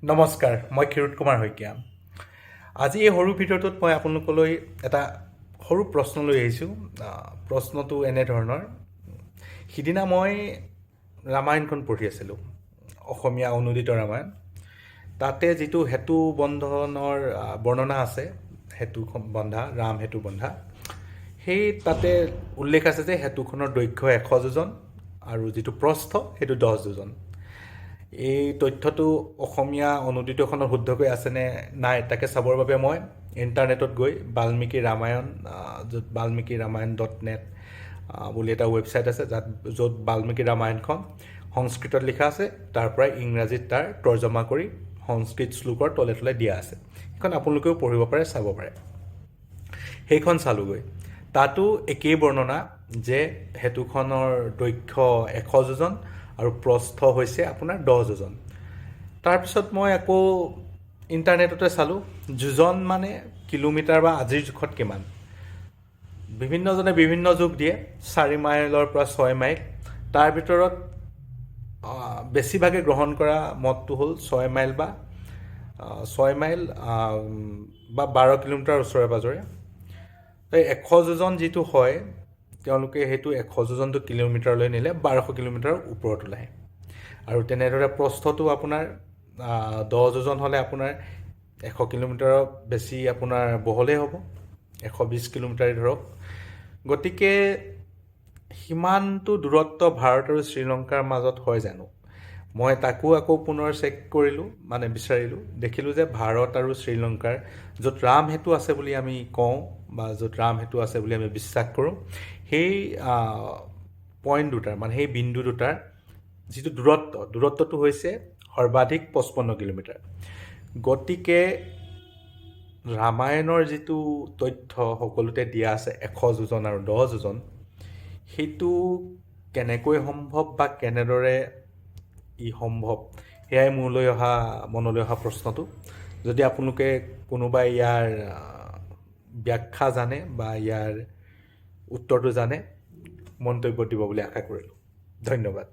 নমস্কাৰ, মই ক্ষীৰোদ কুমাৰ শইকীয়া। আজি এই সৰু ভিডিঅ'টোত মই আপোনালোকলৈ এটা সৰু প্ৰশ্ন লৈ আহিছোঁ। প্ৰশ্নটো এনেধৰণৰ। সিদিনা মই ৰামায়ণখন পঢ়ি আছিলোঁ, অসমীয়া অনুদিত ৰামায়ণ। তাতে যিটো সেতু বন্ধনৰ বৰ্ণনা আছে, সেতু বন্ধা, ৰাম সেতু বন্ধা, সেই তাতে উল্লেখ আছে যে সেতুখনৰ দৈৰ্ঘ্য 100 যোজন আৰু যিটো প্ৰস্থ সেইটো 10 যোজন। এই তথ্যটো অসমীয়া অনুদিতখনত শুদ্ধকৈ আছেনে নাই তাকে চাবৰ বাবে মই ইণ্টাৰনেটত গৈ বাল্মীকি ৰামায়ণ য'ত বাল্মীকি ৰামায়ণ.net বুলি এটা ৱেবছাইট আছে, য'ত বাল্মীকি ৰামায়ণখন সংস্কৃতত লিখা আছে, তাৰ পৰা ইংৰাজীত তাৰ তৰ্জমা কৰি সংস্কৃত শ্লোকৰ তলে তলে দিয়া আছে। সেইখন আপোনালোকেও পঢ়িব পাৰে, চাব পাৰে। সেইখন চালোগৈ। তাতো একেই বৰ্ণনা যে সেতুখনৰ দৈৰ্ঘ্য 100 যোজন আৰু প্ৰস্থ হৈছে আপোনাৰ 10 যোজন। তাৰপিছত মই আকৌ ইণ্টাৰনেটতে চালোঁ, যোজন মানে কিলোমিটাৰ বা আজিৰ জোখত কিমান। বিভিন্নজনে বিভিন্ন জোখ দিয়ে, 4 মাইলৰ পৰা 6 মাইল। তাৰ ভিতৰত বেছিভাগে গ্ৰহণ কৰা মতটো হ'ল 6 মাইল বা 12 কিলোমিটাৰ ওচৰে পাজৰে। 100 যোজন যিটো হয়, তেওঁলোকে সেইটো 100 যোজনটো কিলোমিটাৰলৈ নিলে 1200 কিলোমিটাৰৰ ওপৰত ওলায়। আৰু তেনেদৰে প্ৰস্থটো আপোনাৰ 10 যোজন হ'লে আপোনাৰ 100 কিলোমিটাৰৰ বেছি আপোনাৰ বহলেই হ'ব, 120 কিলোমিটাৰেই ধৰক। গতিকে সিমানটো দূৰত্ব ভাৰত আৰু শ্ৰীলংকাৰ মাজত হয় জানো? মই তাকো আকৌ পুনৰ চেক কৰিলোঁ, মানে বিচাৰিলোঁ, দেখিলোঁ যে ভাৰত আৰু শ্ৰীলংকাৰ য'ত ৰাম সেতু আছে বুলি আমি কওঁ বা য'ত ৰাম সেতু আছে বুলি আমি বিশ্বাস কৰোঁ, সেই পইণ্ট দুটাৰ, মানে সেই বিন্দু দুটাৰ যিটো দূৰত্বটো হৈছে সৰ্বাধিক 55 কিলোমিটাৰ। গতিকে ৰামায়ণৰ যিটো তথ্য সকলোতে দিয়া আছে 100 যোজন আৰু 10 যোজন, সেইটো কেনেকৈ সম্ভৱ বা কেনেদৰে ই সম্ভৱ, সেয়াই মনলৈ অহা প্ৰশ্নটো। যদি আপোনালোকে কোনোবাই ইয়াৰ ব্যাখ্যা জানে বা ইয়াৰ উত্তৰটো জানে, মন্তব্য দিব বুলি আশা কৰিলোঁ। ধন্যবাদ।